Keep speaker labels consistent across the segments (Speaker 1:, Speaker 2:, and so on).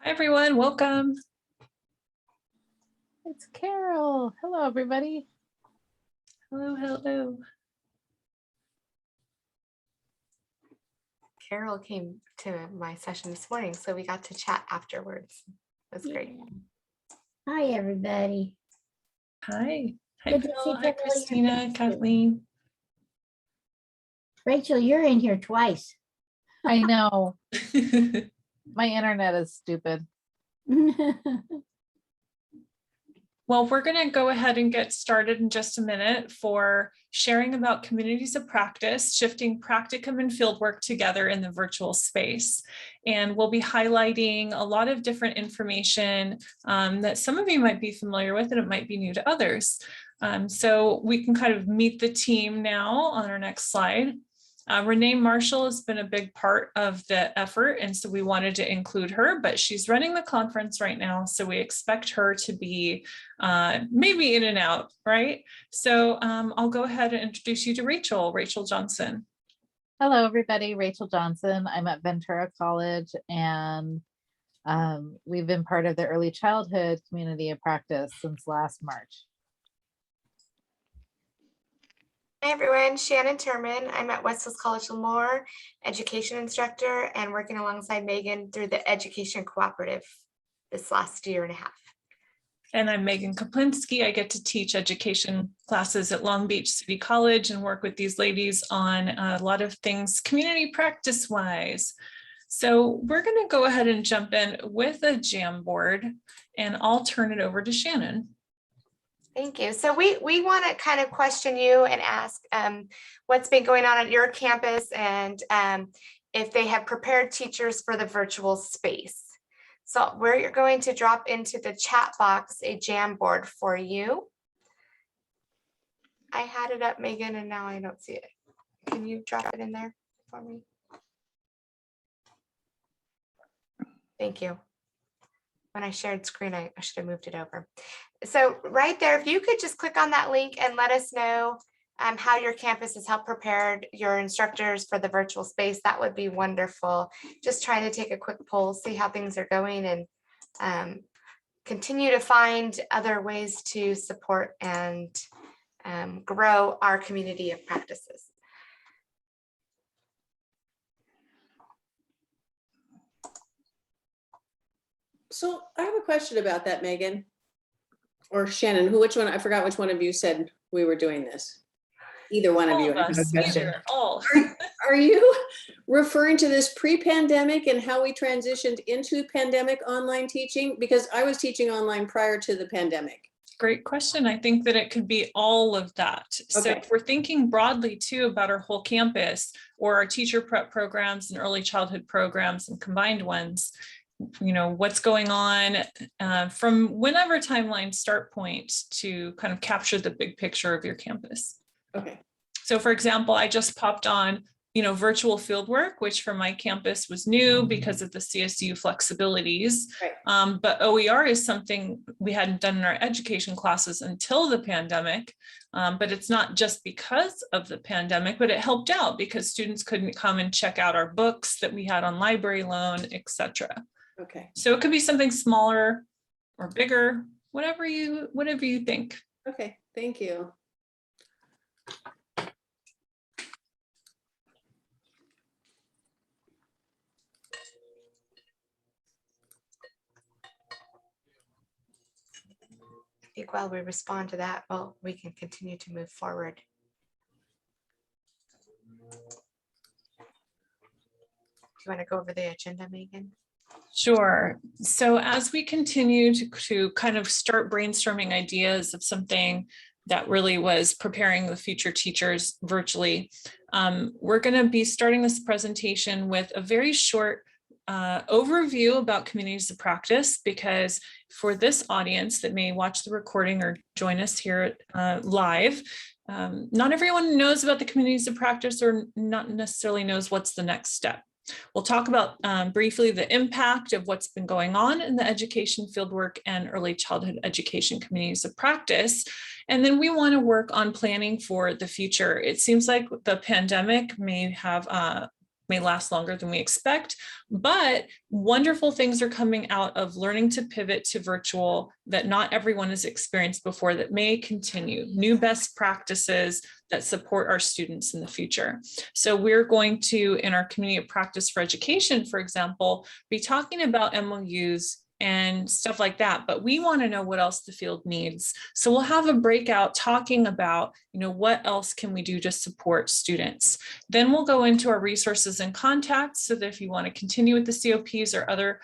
Speaker 1: Hi, everyone. Welcome.
Speaker 2: It's Carol. Hello, everybody.
Speaker 1: Hello, hello.
Speaker 3: Carol came to my session this morning, so we got to chat afterwards. That's great.
Speaker 4: Hi, everybody.
Speaker 1: Hi. Hi,
Speaker 4: Good to
Speaker 1: Bill.
Speaker 4: see
Speaker 1: Hi,
Speaker 4: Kimberly.
Speaker 1: Christina, Kathleen.
Speaker 4: Rachel, you're in here twice.
Speaker 2: I know my internet is stupid.
Speaker 1: Well, we're going to go ahead and get started in just a minute for sharing about communities of practice, shifting practicum and fieldwork together in the virtual space. And we'll be highlighting a lot of different information that some of you might be familiar with and it might be new to others. So we can kind of meet the team now on our next slide. Renee Marshall has been a big part of the effort, and so we wanted to include her, but she's running the conference right now, so we expect her to be maybe in and out, right? So I'll go ahead and introduce you to Rachel Johnson.
Speaker 2: Hello, everybody. Rachel Johnson. I'm at Ventura College, and we've been part of the early childhood community of practice since last March.
Speaker 3: Hi, everyone. Shannon Turmon. I'm at West Coast College Lemoore, education instructor, and working alongside Megan through the education cooperative this last year and a half.
Speaker 1: And I'm Megan Kaplinsky. I get to teach education classes at Long Beach City College and work with these ladies on a lot of things community practice wise. So we're going to go ahead and jump in with a Jamboard, and I'll turn it over to Shannon.
Speaker 3: Thank you. So we want to kind of question you and ask what's been going on at your campus and if they have prepared teachers for the virtual space. So we're going to drop into the chat box a Jamboard for you. I had it up, Megan, and now I don't see it. Can you drop it in there for me? Thank you. When I shared screen, I should have moved it over. So right there, if you could just click on that link and let us know how your campus has helped prepared your instructors for the virtual space, that would be wonderful. Just trying to take a quick poll, see how things are going, and continue to find other ways to support and grow our community of practices.
Speaker 5: So I have a question about that, Megan, or Shannon, which one? I forgot which one of you said we were doing this. Either one of you. I have a question. Are you referring to this pre-pandemic and how we transitioned into pandemic online teaching? Because I was teaching online prior to the pandemic.
Speaker 1: Great question. I think that it could be all of that. Okay. So if we're thinking broadly too about our whole campus or our teacher prep programs and early childhood programs and combined ones, you know, what's going on from whenever timeline start point to kind of capture the big picture of your campus.
Speaker 5: Okay.
Speaker 1: So for example, I just popped on, you know, virtual fieldwork, which for my campus was new because of the CSU flexibilities. Right. But OER is something we hadn't done in our education classes until the pandemic. But it's not just because of the pandemic, but it helped out because students couldn't come and check out our books that we had on library loan, etc.
Speaker 5: Okay.
Speaker 1: So it could be something smaller or bigger, whatever you think.
Speaker 5: Okay, thank you.
Speaker 3: I think while we respond to that, well, we can continue to move forward. Do you want to go over the agenda, Megan?
Speaker 1: Sure. So as we continue to kind of start brainstorming ideas of something that really was preparing the future teachers virtually, we're going to be starting this presentation with a very short overview about communities of practice, because for this audience that may watch the recording or join us here live, not everyone knows about the communities of practice or not necessarily knows what's the next step. We'll talk about briefly the impact of what's been going on in the education fieldwork and early childhood education communities of practice. And then we want to work on planning for the future. It seems like the pandemic may have may last longer than we expect, but wonderful things are coming out of learning to pivot to virtual that not everyone has experienced before that may continue, new best practices that support our students in the future. So we're going to, in our community of practice for education, for example, be talking about MOUs and stuff like that, but we want to know what else the field needs. So we'll have a breakout talking about, what else can we do to support students. Then we'll go into our resources and contacts so that if you want to continue with the COPs or other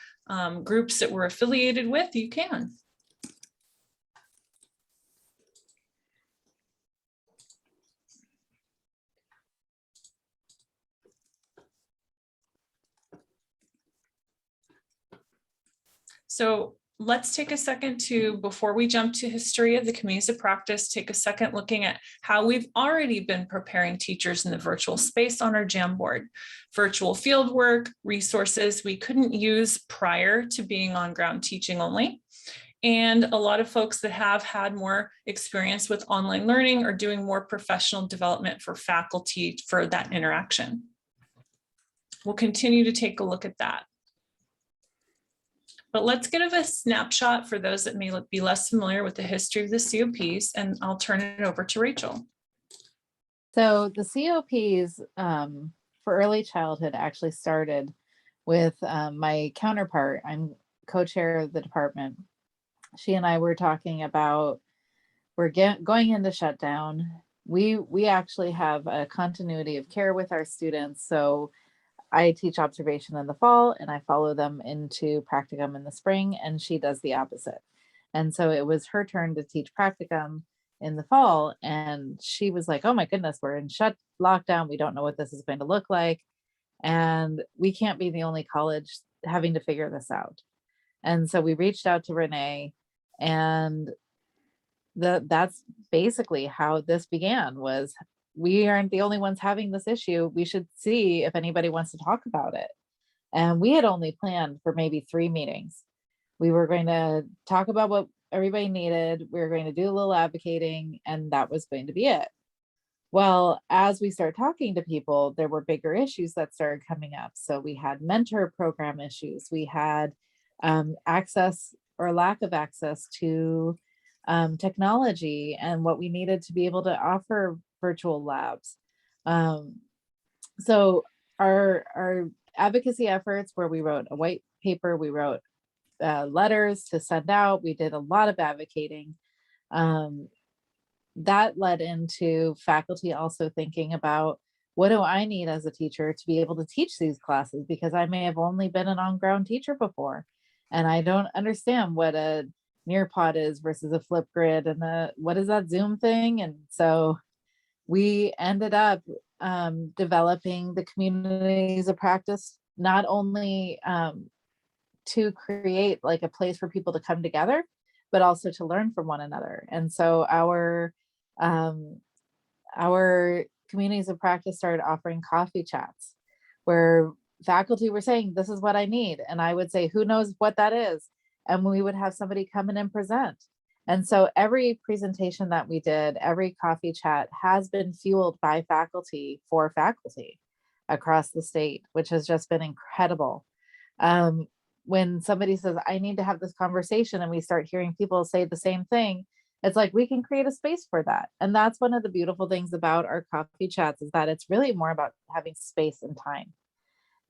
Speaker 1: groups that we're affiliated with, you can. So let's take a second to, before we jump to history of the communities of practice, take a second looking at how we've already been preparing teachers in the virtual space on our Jamboard. Virtual fieldwork, resources we couldn't use prior to being on ground teaching only. And a lot of folks that have had more experience with online learning or doing more professional development for faculty for that interaction. We'll continue to take a look at that. But let's give a snapshot for those that may be less familiar with the history of the COPs, and I'll turn it over to Rachel.
Speaker 2: So the COPs for early childhood actually started with my counterpart. I'm co-chair of the department. She and I were talking about, going into shutdown. We actually have a continuity of care with our students. So I teach observation in the fall and I follow them into practicum in the spring, and she does the opposite. And so it was her turn to teach practicum in the fall, and she was like, oh my goodness, we're in lockdown. We don't know what this is going to look like. And we can't be the only college having to figure this out. And so we reached out to Renee, and that's basically how this began. Was we aren't the only ones having this issue. We should see if anybody wants to talk about it. And we had only planned for maybe 3 meetings. We were going to talk about what everybody needed. We were going to do a little advocating, and that was going to be it. Well, as we start talking to people, there were bigger issues that started coming up. So we had mentor program issues. We had access or lack of access to technology and what we needed to be able to offer virtual labs. So our advocacy efforts, where we wrote a white paper, we wrote letters to send out, we did a lot of advocating. That led into faculty also thinking about, what do I need as a teacher to be able to teach these classes? Because I may have only been an on-ground teacher before, and I don't understand what a Nearpod is versus a Flipgrid, and what is that Zoom thing? And so we ended up developing the communities of practice, not only to create like a place for people to come together, but also to learn from one another. And so our communities of practice started offering coffee chats where faculty were saying, this is what I need. And I would say, who knows what that is? And we would have somebody come in and present. And so every presentation that we did, every coffee chat has been fueled by faculty for faculty across the state, which has just been incredible. When somebody says, I need to have this conversation, and we start hearing people say the same thing, it's like we can create a space for that. And that's one of the beautiful things about our coffee chats, is that it's really more about having space and time.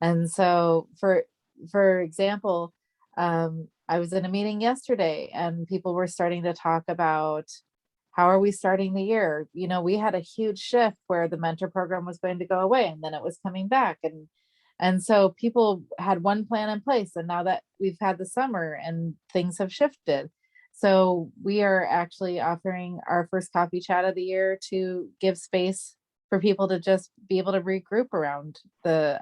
Speaker 2: And so for example, I was in a meeting yesterday and people were starting to talk about, how are we starting the year? We had a huge shift where the mentor program was going to go away and then it was coming back. And so people had one plan in place, and now that we've had the summer and things have shifted. So we are actually offering our first coffee chat of the year to give space for people to just be able to regroup around the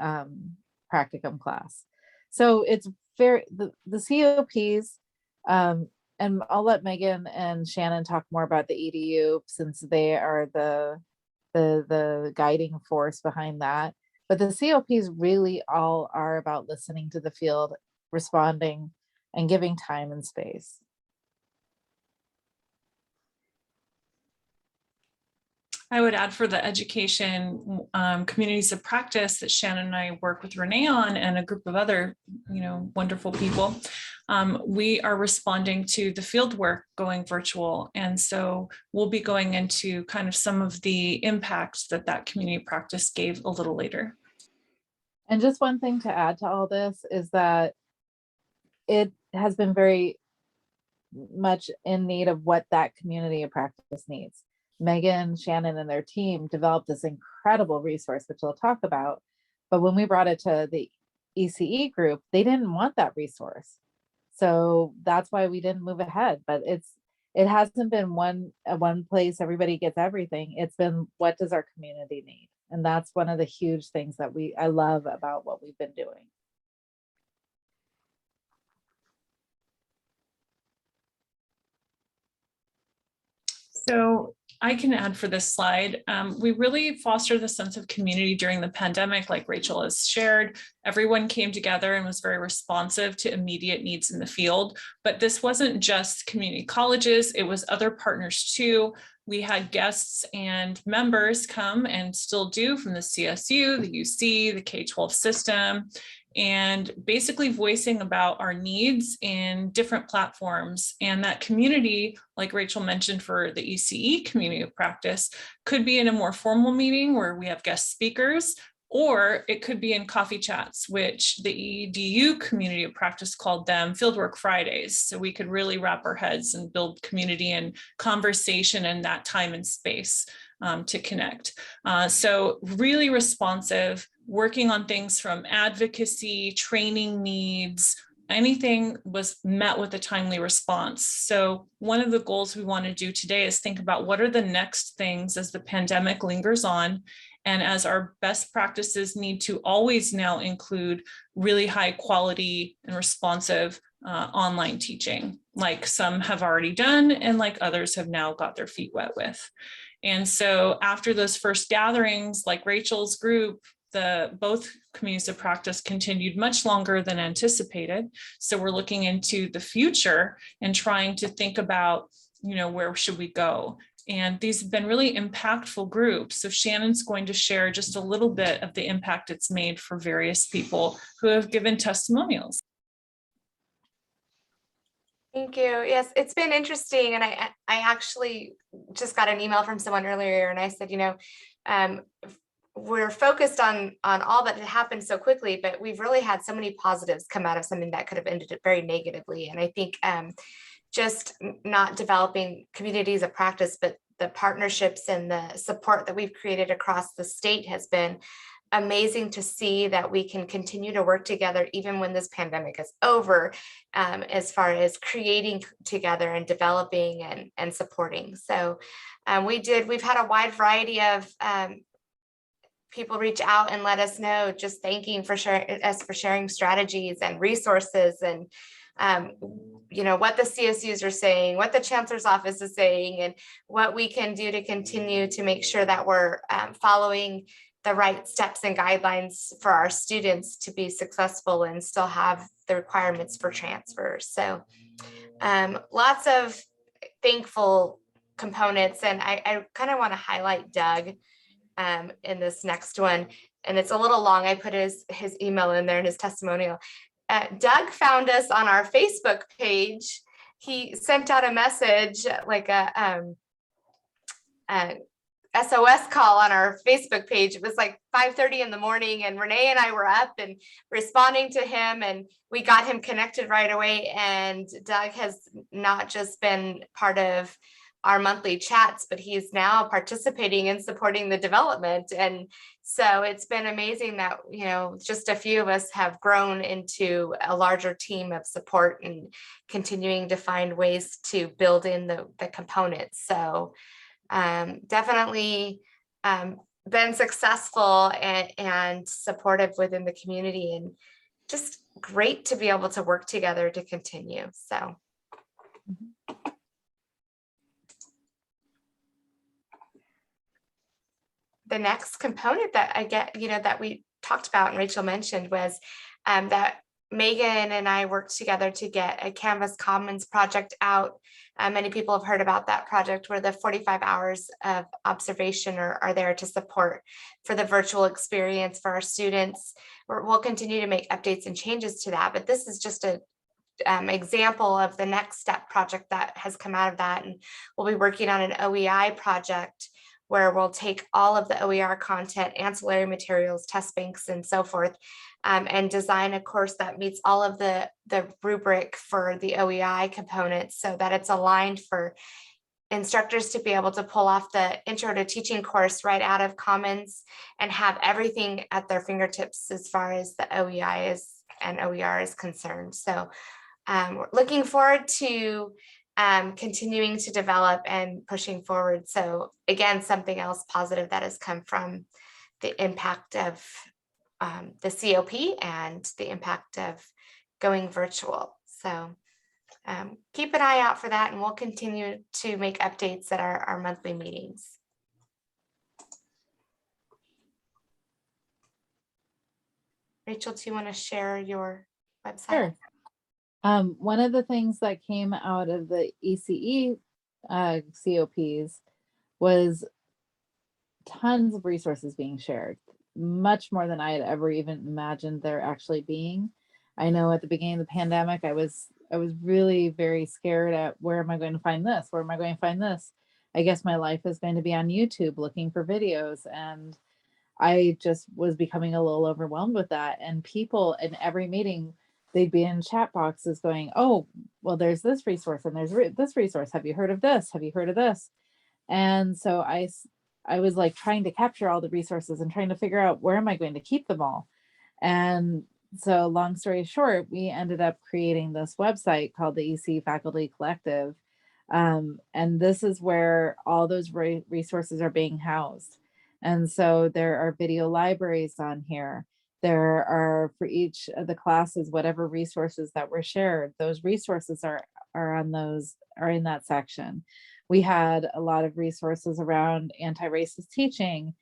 Speaker 2: practicum class. So it's the COPs, and I'll let Megan and Shannon talk more about the EDU, since they are the guiding force behind that. But the COPs really all are about listening to the field, responding, and giving time and space.
Speaker 1: I would add for the education communities of practice that Shannon and I work with Renee on, and a group of other, wonderful people. We are responding to the field work going virtual. And so we'll be going into kind of some of the impacts that community practice gave a little later.
Speaker 2: And just one thing to add to all this is that it has been very much in need of what that community of practice needs. Megan, Shannon, and their team developed this incredible resource, which they'll talk about. But when we brought it to the ECE group, they didn't want that resource. So that's why we didn't move ahead. But it hasn't been one place everybody gets everything. It's been, what does our community need? And that's one of the huge things that I love about what we've been doing.
Speaker 1: So I can add for this slide. We really fostered the sense of community during the pandemic, like Rachel has shared. Everyone came together and was very responsive to immediate needs in the field. But this wasn't just community colleges, it was other partners too. We had guests and members come, and still do, from the CSU, the UC, the K-12 system, and basically voicing about our needs in different platforms. And that community, like Rachel mentioned for the ECE community of practice, could be in a more formal meeting where we have guest speakers, or it could be in coffee chats, which the EDU community of practice called them Fieldwork Fridays. So we could really wrap our heads and build community and conversation in that time and space to connect. So really responsive, working on things from advocacy, training needs, anything was met with a timely response. So one of the goals we want to do today is think about what are the next things as the pandemic lingers on, and as our best practices need to always now include really high quality and responsive online teaching, like some have already done and like others have now got their feet wet with. And so after those first gatherings, like Rachel's group, both communities of practice continued much longer than anticipated. So we're looking into the future and trying to think about, where should we go? And these have been really impactful groups. So Shannon's going to share just a little bit of the impact it's made for various people who have given testimonials.
Speaker 3: Thank you. Yes, it's been interesting. And I actually just got an email from someone earlier, and I said, we're focused on all that had happened so quickly, but we've really had so many positives come out of something that could have ended it very negatively. And I think just not developing communities of practice, but the partnerships and the support that we've created across the state has been amazing to see, that we can continue to work together even when this pandemic is over, as far as creating together and developing and supporting. So we've had a wide variety of people reach out and let us know, just thanking for sharing strategies and resources, and what the CSUs are saying, what the chancellor's office is saying, and what we can do to continue to make sure that we're following the right steps and guidelines for our students to be successful and still have the requirements for transfer. So lots of thankful components. And I kind of want to highlight Doug in this next one. And it's a little long. I put his email in there and his testimonial. Doug found us on our Facebook page. He sent out a message, like a SOS call on our Facebook page. It was like 5:30 in the morning, and Renee and I were up and responding to him, and we got him connected right away. And Doug has not just been part of our monthly chats, but he's now participating in supporting the development. And so it's been amazing that, just a few of us have grown into a larger team of support and continuing to find ways to build in the components. So definitely been successful and supportive within the community, and just great to be able to work together to continue. So. The next component that I get, that we talked about and Rachel mentioned was that Megan and I worked together to get a Canvas Commons project out. Many people have heard about that project where the 45 hours of observation are there to support for the virtual experience for our students. We'll continue to make updates and changes to that, but this is just a example of the next step project that has come out of that. And we'll be working on an OEI project where we'll take all of the OER content, ancillary materials, test banks, and so forth, and design a course that meets all of the rubric for the OEI components so that it's aligned for instructors to be able to pull off the intro to teaching course right out of Commons and have everything at their fingertips as far as the OEI is and OER is concerned. So we're looking forward to continuing to develop and pushing forward. So again, something else positive that has come from the impact of the COP and the impact of going virtual. So keep an eye out for that, and we'll continue to make updates at our monthly meetings. Rachel, do you want to share your website?
Speaker 2: Sure. One of the things that came out of the ECE COPs was tons of resources being shared, much more than I had ever even imagined there actually being. I know at the beginning of the pandemic, I was really very scared at where am I going to find this? Where am I going to find this? I guess my life is going to be on YouTube looking for videos, and I just was becoming a little overwhelmed with that. And people in every meeting, they'd be in chat boxes going, oh, well, there's this resource and there's this resource. Have you heard of this? Have you heard of this? And so I was like trying to capture all the resources and trying to figure out where am I going to keep them all. And so long story short, we ended up creating this website called the EC Faculty Collective. And this is where all those resources are being housed. And so there are video libraries on here. There are, for each of the classes, whatever resources that were shared, those resources are in that section. We had a lot of resources around anti-racist teaching,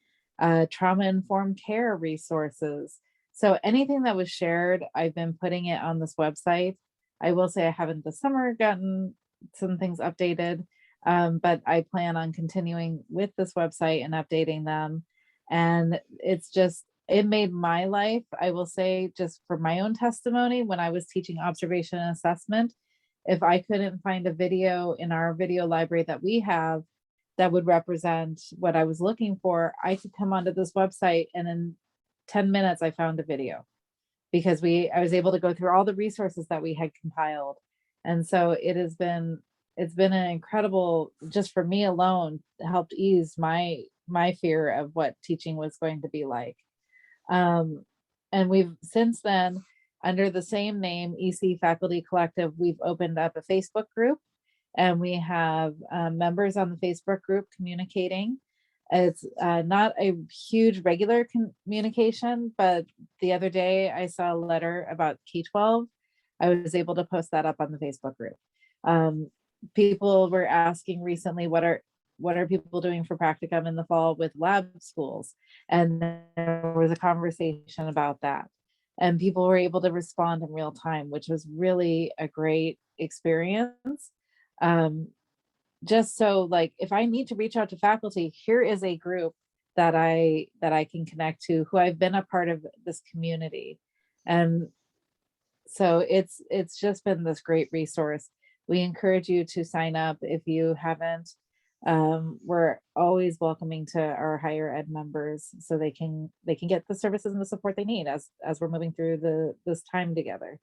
Speaker 2: trauma-informed care resources. So anything that was shared, I've been putting it on this website. I will say I haven't this summer gotten some things updated, but I plan on continuing with this website and updating them. And it's just, it made my life, I will say, just for my own testimony, when I was teaching observation and assessment, if I couldn't find a video in our video library that we have that would represent what I was looking for, I could come onto this website and in 10 minutes I found a video, because I was able to go through all the resources that we had compiled. And so it's been an incredible, just for me alone, helped ease my fear of what teaching was going to be like. And we've since then, under the same name, EC Faculty Collective, we've opened up a Facebook group, and we have members on the Facebook group communicating. It's not a huge regular communication, but the other day I saw a letter about K-12. I was able to post that up on the Facebook group. People were asking recently, what are people doing for practicum in the fall with lab schools? And there was a conversation about that. And people were able to respond in real time, which was really a great experience. Just so, like, if I need to reach out to faculty, here is a group that I can connect to, who I've been a part of this community. And so it's just been this great resource. We encourage you to sign up if you haven't. We're always welcoming to our higher ed members so they can get the services and the support they need as we're moving through this time together.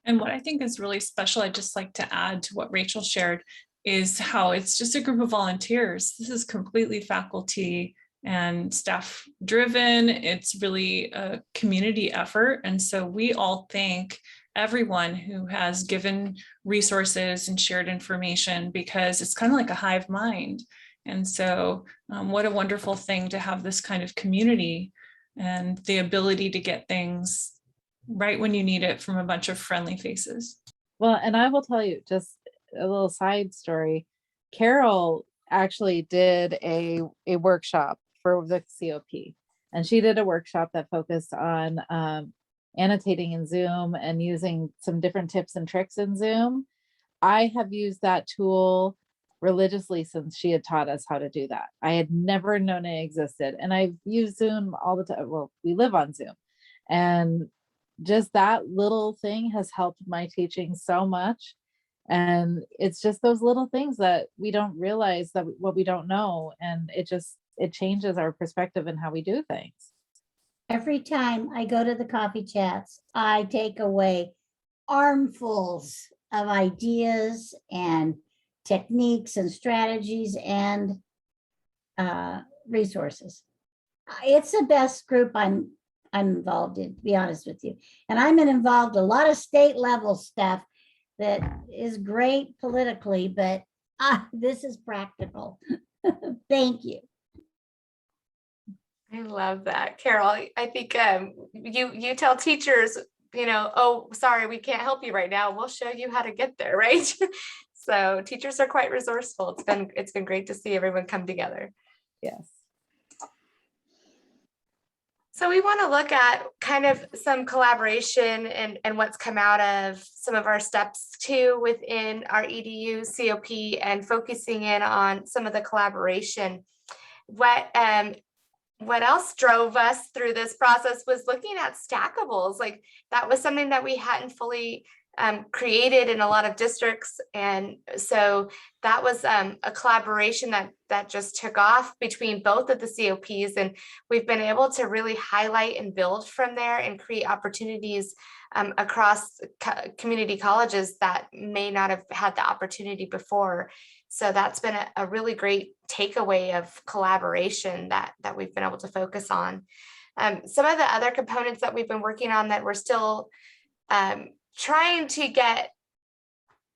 Speaker 1: And what I think is really special, I'd just like to add to what Rachel shared, is how it's just a group of volunteers. This is completely faculty and staff driven. It's really a community effort. And so we all thank everyone who has given resources and shared information, because it's kind of like a hive mind. And so what a wonderful thing to have this kind of community and the ability to get things right when you need it from a bunch of friendly faces.
Speaker 2: Well, and I will tell you just a little side story. Carol actually did a workshop for the COP. And she did a workshop that focused on annotating in Zoom and using some different tips and tricks in Zoom. I have used that tool religiously since she had taught us how to do that. I had never known it existed. And I've used Zoom all the time. Well, we live on Zoom. And just that little thing has helped my teaching so much. And it's just those little things that we don't realize that what we don't know. And it changes our perspective and how we do things.
Speaker 4: Every time I go to the coffee chats, I take away armfuls of ideas and techniques and strategies and resources. It's the best group I'm involved in, to be honest with you. And I'm involved a lot of state level stuff that is great politically, but this is practical. Thank you.
Speaker 3: I love that, Carol. I think you tell teachers, oh, sorry, we can't help you right now. We'll show you how to get there, right? So teachers are quite resourceful. It's been great to see everyone come together.
Speaker 2: Yes.
Speaker 3: So we want to look at kind of some collaboration and what's come out of some of our steps too within our EDU COP and focusing in on some of the collaboration. What else drove us through this process was looking at stackables. Like that was something that we hadn't fully created in a lot of districts. And so that was a collaboration that just took off between both of the COPs. And we've been able to really highlight and build from there and create opportunities across community colleges that may not have had the opportunity before. So that's been a really great takeaway of collaboration that we've been able to focus on. Some of the other components that we've been working on that we're still trying to get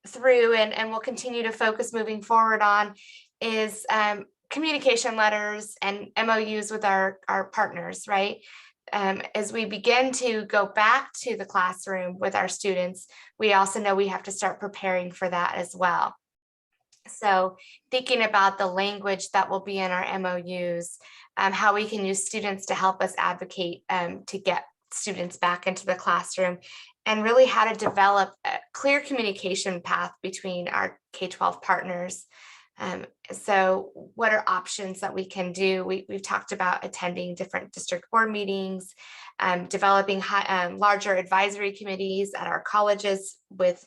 Speaker 3: through and we'll continue to focus moving forward on is communication letters and MOUs with our partners, right? As we begin to go back to the classroom with our students, we also know we have to start preparing for that as well. So thinking about the language that will be in our MOUs, how we can use students to help us advocate to get students back into the classroom, and really how to develop a clear communication path between our K-12 partners. So what are options that we can do? We've talked about attending different district board meetings, developing larger advisory committees at our colleges with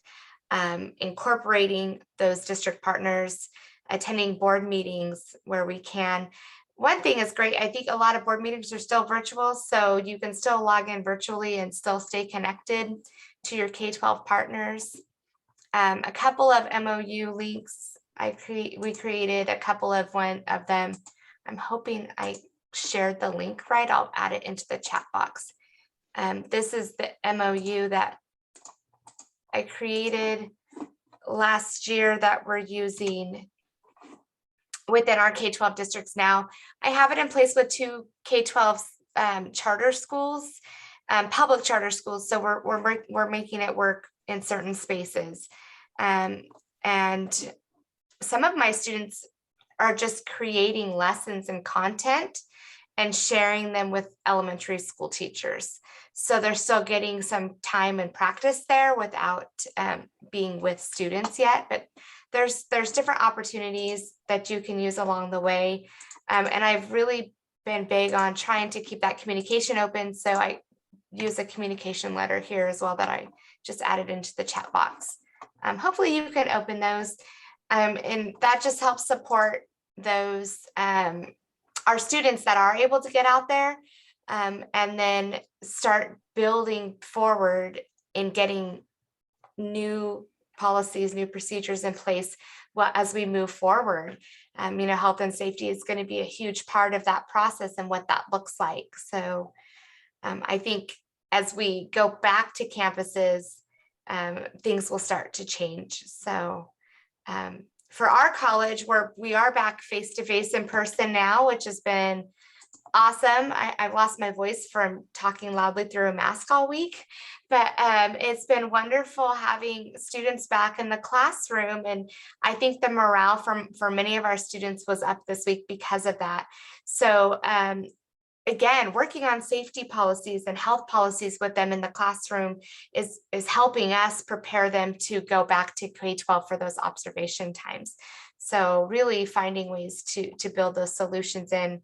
Speaker 3: incorporating those district partners, attending board meetings where we can. One thing is great. I think a lot of board meetings are still virtual, so you can still log in virtually and still stay connected to your K-12 partners. A couple of MOU links. We created a couple of them. I'm hoping I shared the link right. I'll add it into the chat box. This is the MOU that I created last year that we're using within our K-12 districts now. I have it in place with 2 K-12 charter schools, public charter schools. So we're making it work in certain spaces. And some of my students are just creating lessons and content and sharing them with elementary school teachers. So they're still getting some time and practice there without being with students yet, but there's different opportunities that you can use along the way. And I've really been big on trying to keep that communication open. So I use a communication letter here as well that I just added into the chat box. Hopefully you can open those. And that just helps support those, our students that are able to get out there, and then start building forward in getting new policies, new procedures in place as we move forward. Health and safety is going to be a huge part of that process and what that looks like. So I think as we go back to campuses, things will start to change. So for our college, we are back face-to-face in person now, which has been awesome. I've lost my voice from talking loudly through a mask all week, but it's been wonderful having students back in the classroom. And I think the morale for many of our students was up this week because of that. So again, working on safety policies and health policies with them in the classroom is helping us prepare them to go back to K-12 for those observation times. So really finding ways to build those solutions in.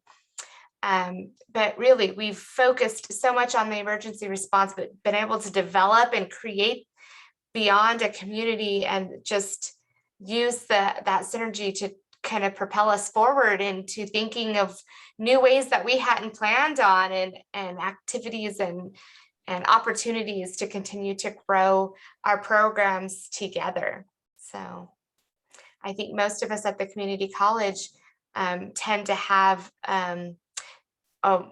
Speaker 3: But really, we've focused so much on the emergency response, but been able to develop and create beyond a community and just use that synergy to kind of propel us forward into thinking of new ways that we hadn't planned on, and activities and opportunities to continue to grow our programs together. So I think most of us at the community college tend to have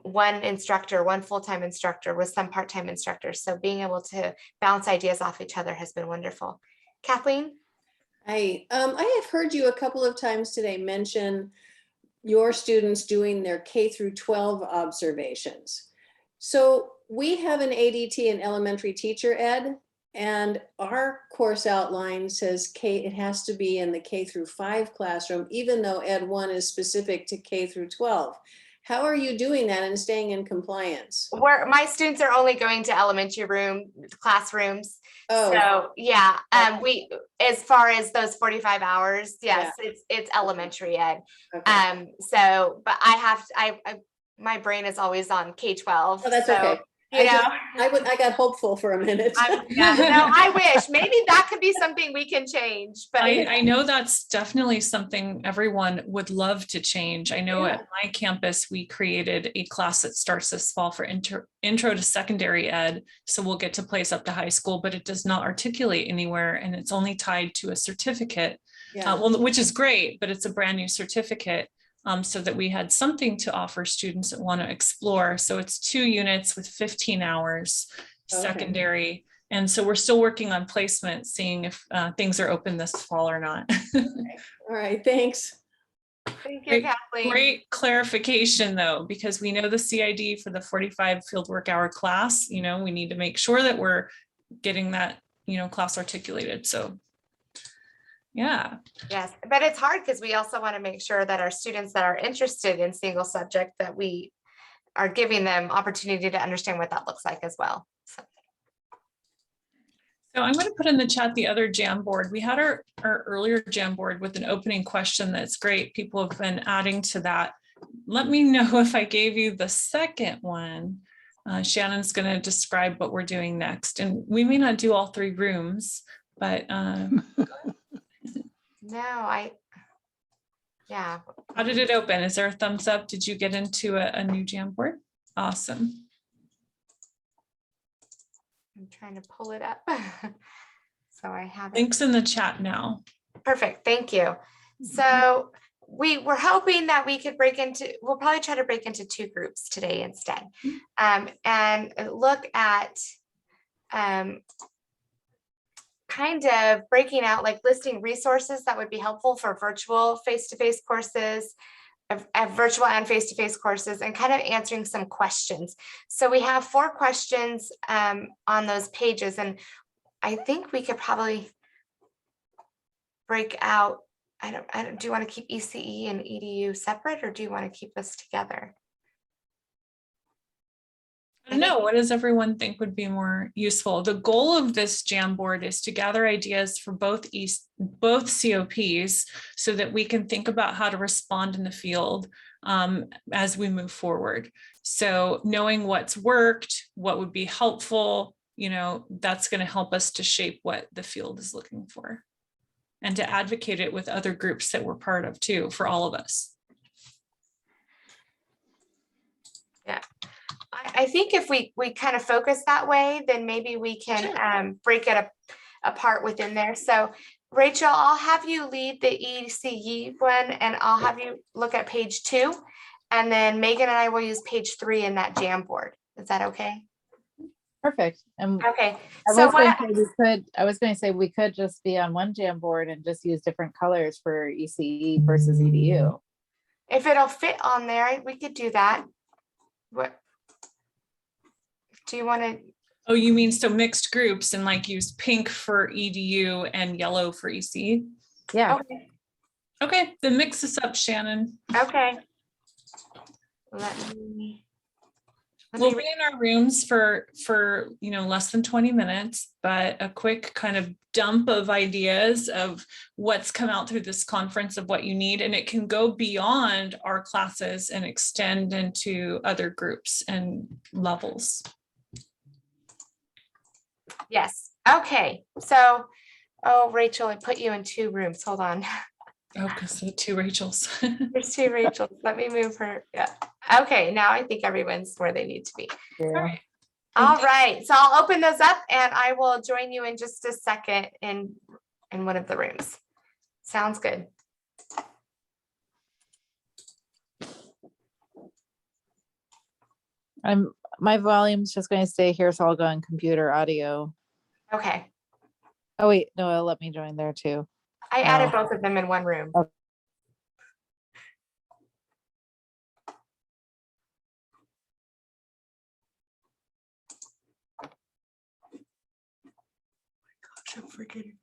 Speaker 3: one instructor, one full-time instructor with some part-time instructors. So being able to bounce ideas off each other has been wonderful. Kathleen?
Speaker 5: I have heard you a couple of times today mention your students doing their K through 12 observations. So we have an ADT in elementary teacher ed, and our course outline says it has to be in the K through 5 classroom, even though Ed 1 is specific to K through 12. How are you doing that and staying in compliance?
Speaker 3: Where my students are only going to elementary classrooms.
Speaker 5: Oh.
Speaker 3: So yeah, we, as far as those 45 hours, yes, yeah. It's elementary ed. Okay. So, but my brain is always on K-12.
Speaker 5: Oh, that's so, okay. I got hopeful for a minute.
Speaker 3: Yeah, no, I wish maybe that could be something we can change. But
Speaker 1: I know that's definitely something everyone would love to change. I know at my campus, we created a class that starts this fall for intro to secondary ed. So we'll get to place up to high school, but it does not articulate anywhere. And it's only tied to a certificate, which is great, but it's a brand new certificate. So that we had something to offer students that want to explore. So it's 2 units with 15 hours secondary. And so we're still working on placement, seeing if things are open this fall or not.
Speaker 5: Okay. All right, thanks.
Speaker 3: Thank you, Kathleen.
Speaker 1: Great clarification though, because we know the CID for the 45 fieldwork hour class, we need to make sure that we're getting that, class articulated. So yeah.
Speaker 3: Yes, but it's hard because we also want to make sure that our students that are interested in single subject, that we are giving them opportunity to understand what that looks like as well.
Speaker 1: So I'm going to put in the chat the other Jamboard. We had our earlier Jamboard with an opening question. That's great. People have been adding to that. Let me know if I gave you the second one. Shannon's going to describe what we're doing next. And we may not do all 3 rooms, but
Speaker 3: no, yeah.
Speaker 1: How did it open? Is there a thumbs up? Did you get into a new Jamboard? Awesome.
Speaker 3: I'm trying to pull it up. So I have
Speaker 1: links in the chat now.
Speaker 3: Perfect. Thank you. So we were hoping that we could we'll probably try to break into 2 groups today instead, and look at kind of breaking out, like listing resources that would be helpful for virtual face-to-face courses, virtual and face-to-face courses, and kind of answering some questions. So we have 4 questions on those pages, and I think we could probably break out. I don't, do you want to keep ECE and EDU separate, or do you want to keep us together?
Speaker 1: I don't know. What does everyone think would be more useful? The goal of this Jamboard is to gather ideas for both COPs so that we can think about how to respond in the field as we move forward. So knowing what's worked, what would be helpful, that's going to help us to shape what the field is looking for, and to advocate it with other groups that we're part of too, for all of us.
Speaker 3: Yeah. I think if we kind of focus that way, then maybe we can break it apart within there. So Rachel, I'll have you lead the ECE one, and I'll have you look at page 2, and then Megan and I will use page 3 in that Jamboard. Is that okay?
Speaker 2: Perfect.
Speaker 3: Okay.
Speaker 2: I was going to say we could just be on one Jamboard and just use different colors for ECE versus EDU.
Speaker 3: If it'll fit on there, we could do that. What do you want to?
Speaker 1: Oh, you mean so mixed groups and like use pink for EDU and yellow for EC?
Speaker 2: Yeah.
Speaker 1: Okay, then mix this up, Shannon.
Speaker 3: Okay. Let me.
Speaker 1: We'll be in our rooms for less than 20 minutes, but a quick kind of dump of ideas of what's come out through this conference of what you need, and it can go beyond our classes and extend into other groups and levels.
Speaker 3: Yes. Okay. So, oh, Rachel, I put you in 2 rooms. Hold on.
Speaker 1: Oh, because there are 2 Rachels.
Speaker 3: There's 2 Rachels. Let me move her. Yeah. Okay. Now I think everyone's where they need to be.
Speaker 1: All right.
Speaker 3: All right. So I'll open those up and I will join you in just a second in one of the rooms. Sounds good.
Speaker 2: My volume's just going to stay here, so I'll go on computer audio.
Speaker 3: Okay.
Speaker 2: Oh wait, no, it'll let me join there too.
Speaker 3: I added both of them in one room.
Speaker 2: Okay.
Speaker 3: Gosh, I'm forgetting.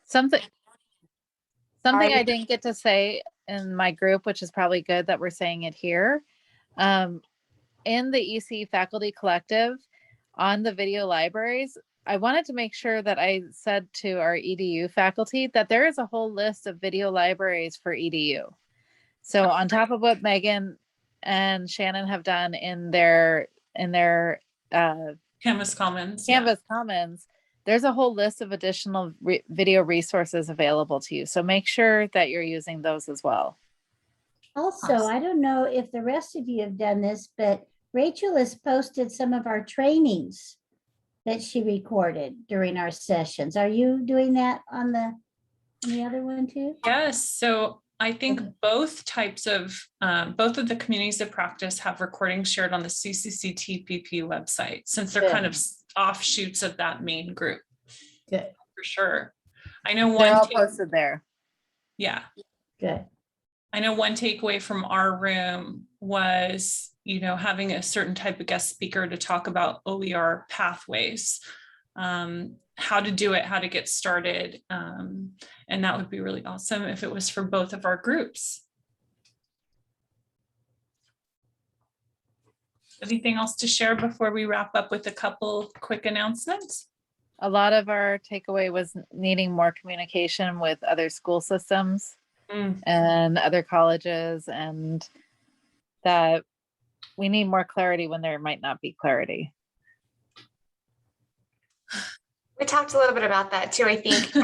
Speaker 2: Something I didn't get to say in my group, which is probably good that we're saying it here. In the EC Faculty Collective, on the video libraries, I wanted to make sure that I said to our EDU faculty that there is a whole list of video libraries for EDU. So on top of what Megan and Shannon have done in their
Speaker 1: Canvas Commons.
Speaker 2: Canvas Commons, there's a whole list of additional video resources available to you. So make sure that you're using those as well.
Speaker 4: Also,
Speaker 1: Awesome.
Speaker 4: I don't know if the rest of you have done this, but Rachel has posted some of our trainings that she recorded during our sessions. Are you doing that on the other one too?
Speaker 1: Yes. So I think
Speaker 4: Okay.
Speaker 1: both types of both of the communities of practice have recordings shared on the CCC TPP website, since they're kind of offshoots of that main group.
Speaker 4: Good.
Speaker 1: For sure. I know
Speaker 2: They're all
Speaker 1: one.
Speaker 2: posted there.
Speaker 1: Yeah.
Speaker 4: Good.
Speaker 1: I know one takeaway from our room was, having a certain type of guest speaker to talk about OER pathways, how to do it, how to get started. And that would be really awesome if it was for both of our groups. Anything else to share before we wrap up with a couple quick announcements?
Speaker 2: A lot of our takeaway was needing more communication with other school systems and other colleges, and that we need more clarity when there might not be clarity.
Speaker 3: We talked a little bit about that too, I think.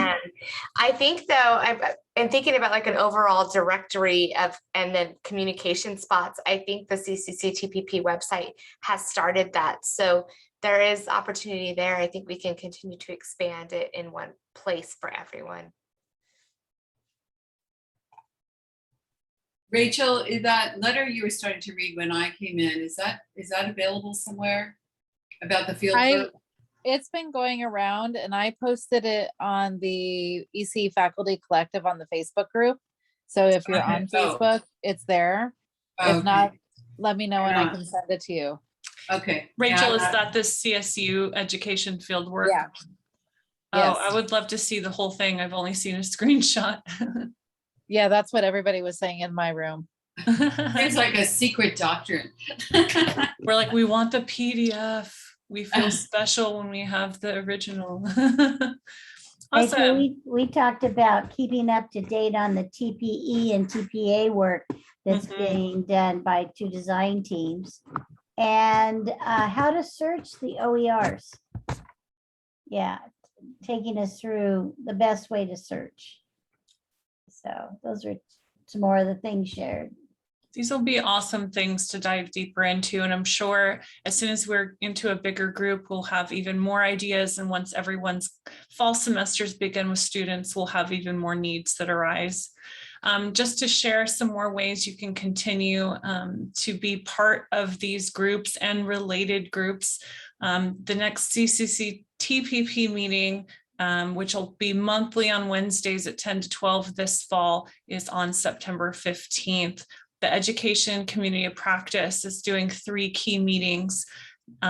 Speaker 3: I think though, I've been thinking about like an overall directory of, and then communication spots. I think the CCC TPP website has started that. So there is opportunity there. I think we can continue to expand it in one place for everyone.
Speaker 6: Rachel, that letter you were starting to read when I came in, is that available somewhere about the field work?
Speaker 2: It's been going around, and I posted it on the EC Faculty Collective on the Facebook group. So if you're on Facebook, it's there. If not, let me know and I can send it to you.
Speaker 6: Okay.
Speaker 1: Rachel, is that the CSU education field work?
Speaker 2: Yeah.
Speaker 1: Oh,
Speaker 2: Yes.
Speaker 1: I would love to see the whole thing. I've only seen a screenshot.
Speaker 2: Yeah, that's what everybody was saying in my room.
Speaker 6: It's like a secret doctrine.
Speaker 1: We're like, we want the PDF. We feel special when we have the original.
Speaker 4: Rachel,
Speaker 1: Awesome.
Speaker 4: we talked about keeping up to date on the TPE and TPA work that's being done by 2 design teams, and how to search the OERs. Yeah, taking us through the best way to search. So those are some more of the things shared.
Speaker 1: These will be awesome things to dive deeper into. And I'm sure as soon as we're into a bigger group, we'll have even more ideas. And once everyone's fall semesters begin with students, we'll have even more needs that arise. Just to share some more ways you can continue to be part of these groups and related groups. The next CCC TPP meeting, which will be monthly on Wednesdays at 10 to 12 this fall, is on September 15th. The education community of practice is doing 3 key meetings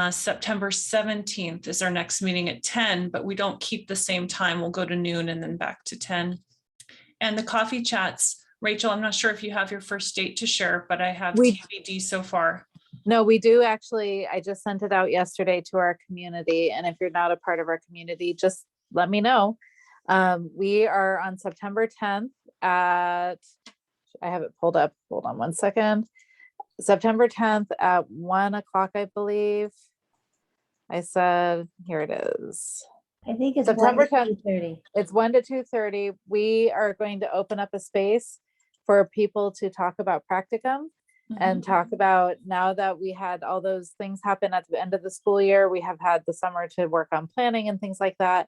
Speaker 1: September 17th is our next meeting at 10, but we don't keep the same time. We'll go to noon and then back to 10. And the coffee chats, Rachel, I'm not sure if you have your first date to share, but I have TBD so far.
Speaker 2: No, we do actually. I just sent it out yesterday to our community. And if you're not a part of our community, just let me know. We are on September 10th at, I have it pulled up. Hold on one second. September 10th at 1 o'clock, I believe. I said, here it is.
Speaker 4: I think it's
Speaker 2: September
Speaker 4: 10th.
Speaker 2: 10th. It's 1 to 2:30. We are going to open up a space for people to talk about practicum and talk about, now that we had all those things happen at the end of the school year, we have had the summer to work on planning and things like that,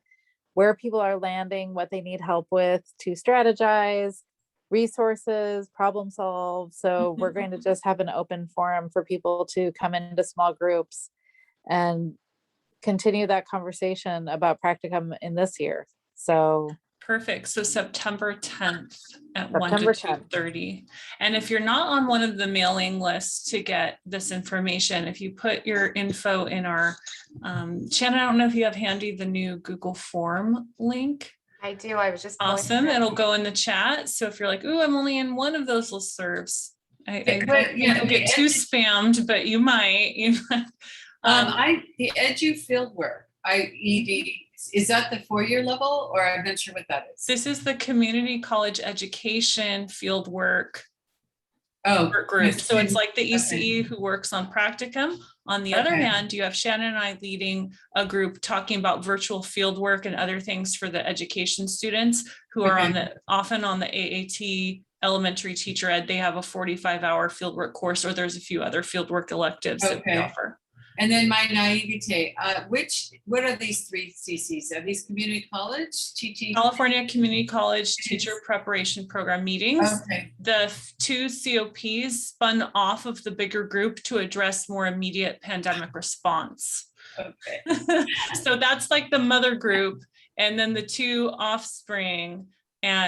Speaker 2: where people are landing, what they need help with to strategize, resources, problem solve. So we're going to just have an open forum for people to come into small groups and continue that conversation about practicum in this year. So
Speaker 1: perfect. So September 10th at 1 to
Speaker 2: September 10th.
Speaker 1: 2:30. And if you're not on one of the mailing lists to get this information, if you put your info in our, Shannon, I don't know if you have handy the new Google form link.
Speaker 3: I do. I was just. pulling
Speaker 1: Awesome.
Speaker 3: it up.
Speaker 1: It'll go in the chat. So if you're like, ooh, I'm only in one of those listservs, I
Speaker 6: But, yeah,
Speaker 1: don't get too spammed, but you might.
Speaker 6: The Edu Fieldwork, ED, is that the 4-year level, or I'm not sure what that is?
Speaker 1: This is the community college education field work
Speaker 6: Oh,
Speaker 1: group. So it's like the
Speaker 6: Okay.
Speaker 1: ECE who works on practicum. On the other
Speaker 6: Okay.
Speaker 1: hand, you have Shannon and I leading a group talking about virtual field work and other things for the education students who are often on the AAT elementary teacher ed. They have a 45-hour fieldwork course, or there's a few other fieldwork electives that we
Speaker 6: Okay.
Speaker 1: offer.
Speaker 6: And then my naivete, what are these 3 CCs? Are these community college, TT?
Speaker 1: California Community College Teacher Preparation Program meetings.
Speaker 6: Okay,
Speaker 1: The 2 COPs spun off of the bigger group to address more immediate pandemic response.
Speaker 6: okay.
Speaker 1: So that's like the mother group, and then the 2 offspring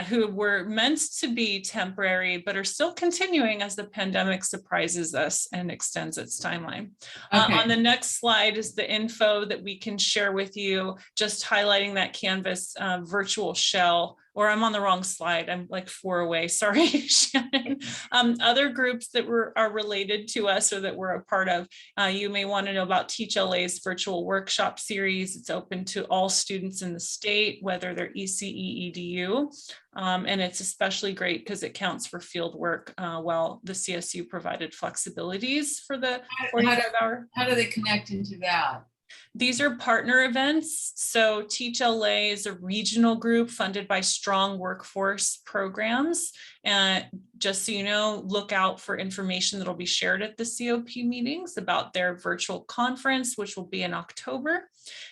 Speaker 1: who were meant to be temporary, but are still continuing as the pandemic surprises us and extends its timeline.
Speaker 6: Okay.
Speaker 1: On the next slide is the info that we can share with you, just highlighting that Canvas virtual shell, or I'm on the wrong slide. I'm like 4 away, sorry, Shannon. Other groups that are related to us or that we're a part of, you may want to know about Teach.LA's virtual workshop series. It's open to all students in the state, whether they're ECE, EDU. And it's especially great because it counts for field work, while the CSU provided flexibilities for the 45-hour.
Speaker 6: How do they connect into that?
Speaker 1: These are partner events. So Teach.LA is a regional group funded by Strong Workforce Programs. And just so you know, look out for information that'll be shared at the COP meetings about their virtual conference, which will be in October.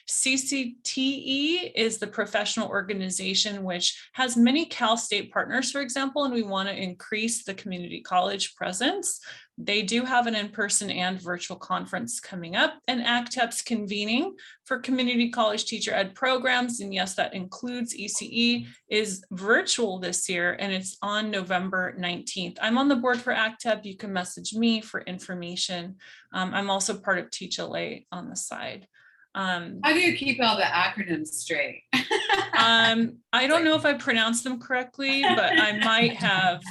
Speaker 1: CCTE is the professional organization which has many Cal State partners, for example, and we want to increase the community college presence. They do have an in-person and virtual conference coming up, and ACTEP's convening for community college teacher ed programs. And yes, that includes ECE, is virtual this year, and it's on November 19th. I'm on the board for ACTEP. You can message me for information. I'm also part of Teach.LA on the side.
Speaker 6: How do you keep all the acronyms straight?
Speaker 1: I don't know if I pronounced them correctly, but I might have,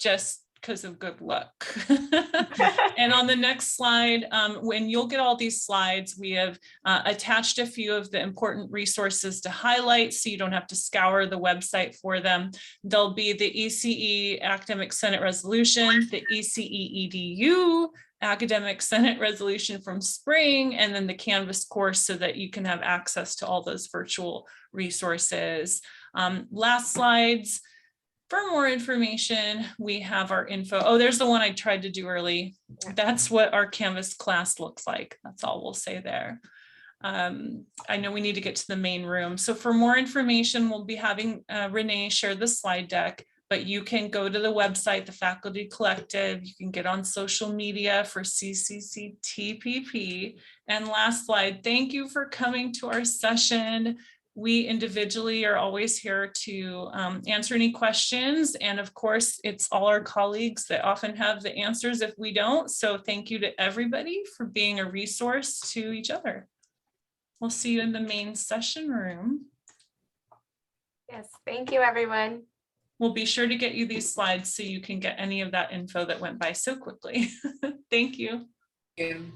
Speaker 1: just because of good luck. And on the next slide, when you'll get all these slides, we have attached a few of the important resources to highlight so you don't have to scour the website for them. There'll be the ECE Academic Senate Resolution, the ECE EDU Academic Senate Resolution from spring, and then the Canvas course so that you can have access to all those virtual resources. Last slides. For more information, we have our info. Oh, there's the one I tried to do early. That's what our Canvas class looks like. That's all we'll say there. I know we need to get to the main room. So for more information, we'll be having Renee share the slide deck, but you can go to the website, the Faculty Collective. You can get on social media for CCCTPP. And last slide, thank you for coming to our session. We individually are always here to answer any questions. And of course, it's all our colleagues that often have the answers if we don't. So thank you to everybody for being a resource to each other. We'll see you in the main session room.
Speaker 3: Yes, thank you, everyone.
Speaker 1: We'll be sure to get you these slides so you can get any of that info that went by so quickly. Thank you.
Speaker 6: Thank you.